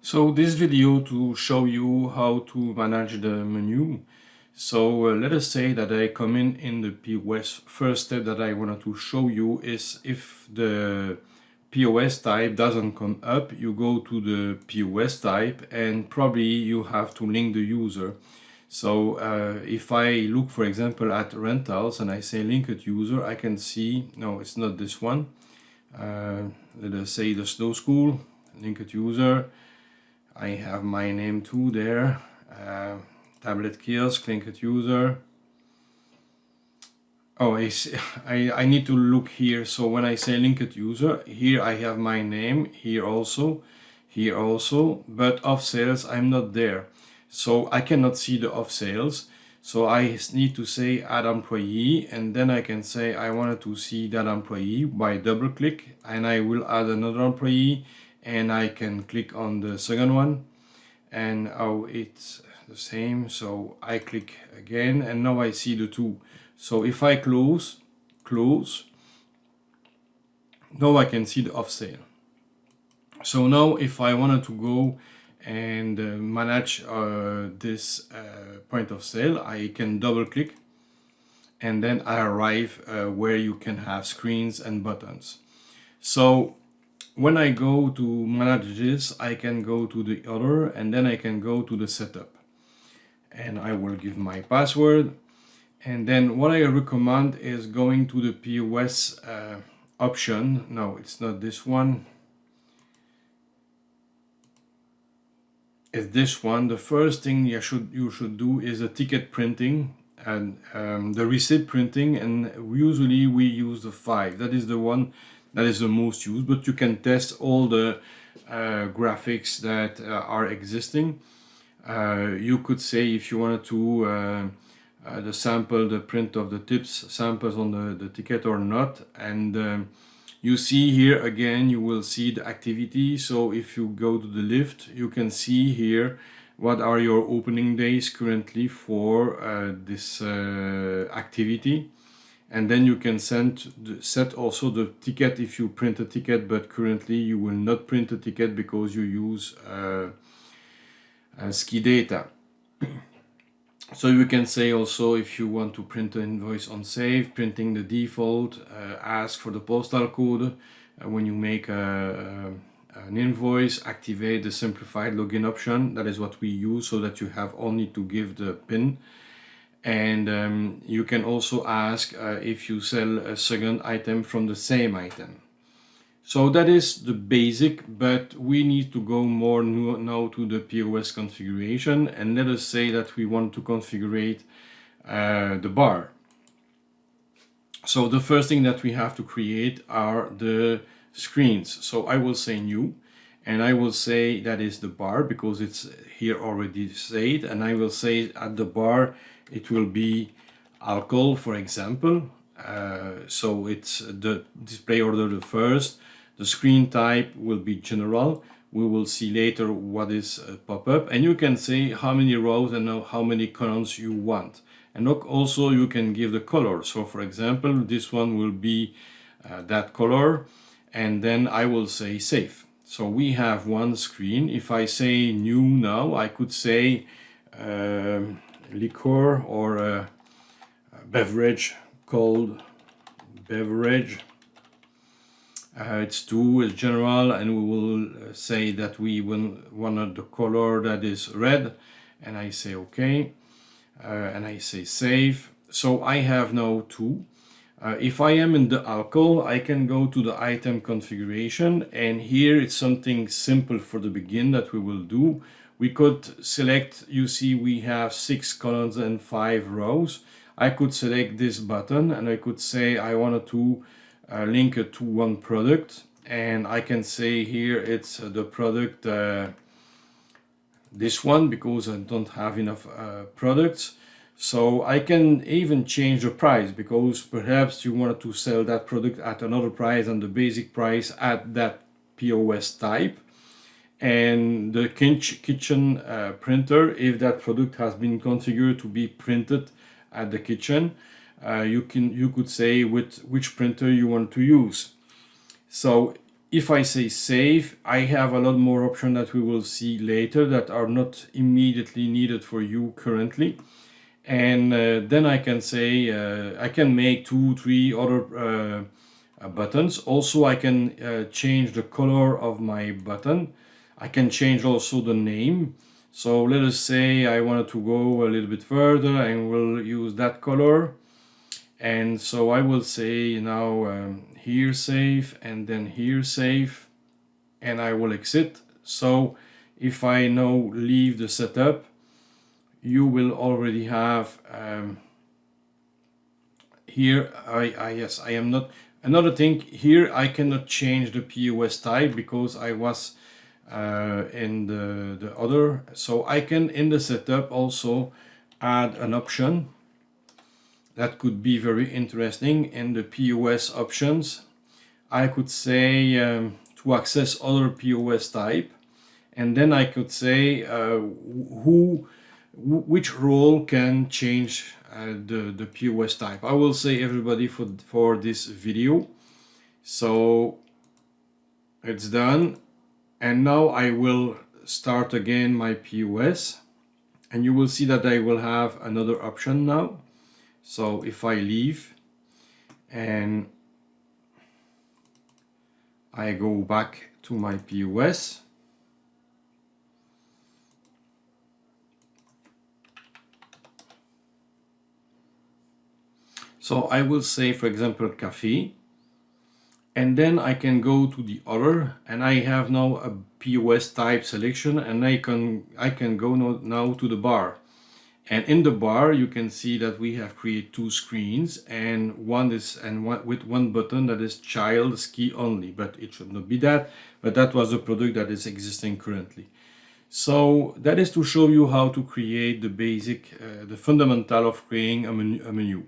So this video to show you how to manage the menu. So let us say that I come in the POS. First step that I wanted to show you is if the POS type doesn't come up, you go to the POS type and probably you have to link the user. So if I look, for example, at rentals and I say linked user, I can see, no, it's not this one. Let us say the snow school, linked user. I have my name too there. Tablet kiosk, linked user. Oh, I need to look here. So when I say linked user, here I have my name, here also, but off sales I'm not there. So I cannot see the off sales. So I need to say add employee, and then I can say I wanted to see that employee by double click, and I will add another employee, and I can click on the second one, and oh, it's the same. So I click again, and now I see the two. So if I close, now I can see the off sale. So now if I wanted to go and manage this point of sale, I can double click, and then I arrive where you can have screens and buttons. So when I go to manage this, I can go to the other, and then I can go to the setup, and I will give my password. And then what I recommend is going to the POS option. No, it's not this one. It's this one. The first thing you should do is the ticket printing and the receipt printing, and usually we use the 5. That is the one that is the most used, but you can test all the graphics that are existing. You could say if you wanted to the sample, the print of the tips samples on the ticket or not, and you see here again, you will see the activity. So if you go to the list, you can see here what are your opening days currently for this activity, and then you can set also the ticket if you print a ticket, but currently you will not print a ticket because you use ski data. So you can say also if you want to print an invoice on save, printing the default, ask for the postal code when you make an invoice, activate the simplified login option. That is what we use, so that you have only to give the PIN. And you can also ask if you sell a second item from the same item. So that is the basic, but we need to go more now to the POS configuration, and let us say that we want to configure the bar. So the first thing that we have to create are the screens. So I will say new, and I will say that is the bar because it's here already said, and I will say at the bar it will be alcohol, for example. So it's the display order the first. The screen type will be general. We will see later what is pop-up, and you can say how many rows and how many columns you want. And look, also you can give the color. So for example, this one will be that color, and then I will say save. So we have one screen. If I say new now, I could say liquor or beverage, cold beverage. It's 2 is general, and we will say that we want the color that is red, and I say okay, and I say save. So I have now 2. If I am in the alcohol, I can go to the item configuration, and here it's something simple for the begin that we will do. We could select, you see we have 6 columns and 5 rows. I could select this button, and I could say I wanted to link it to one product, and I can say here it's the product this one, because I don't have enough products. So I can even change the price, because perhaps you wanted to sell that product at another price than the basic price at that POS type. And the kitchen printer, if that product has been configured to be printed at the kitchen, you could say with which printer you want to use. So If I say save, I have a lot more options that we will see later that are not immediately needed for you currently. And then I can say I can make 2-3 other buttons. Also, I can change the color of my button. I can change also the name. So let us say I wanted to go a little bit further and we'll use that color. And so I will say now here save and then here save, and I will exit. So if I now leave the setup, you will already have here yes, I am not. Another thing here, I cannot change the POS type because I was in the other. So I can in the setup also add an option that could be very interesting. In the POS options, I could say to access other POS type, and then I could say which role can change the POS type. I will say everybody for this video. So it's done, and now I will start again my POS, and you will see that I will have another option now. So if I leave and I go back to my POS, so I will say, for example, cafe, and then I can go to the other, and I have now a POS type selection, and I can go now to the bar. And in the bar, you can see that we have created two screens, and one with one button that is child ski only, but it should not be that. But that was a product that is existing currently. So that is to show you how to create the basic, the fundamental of creating a menu.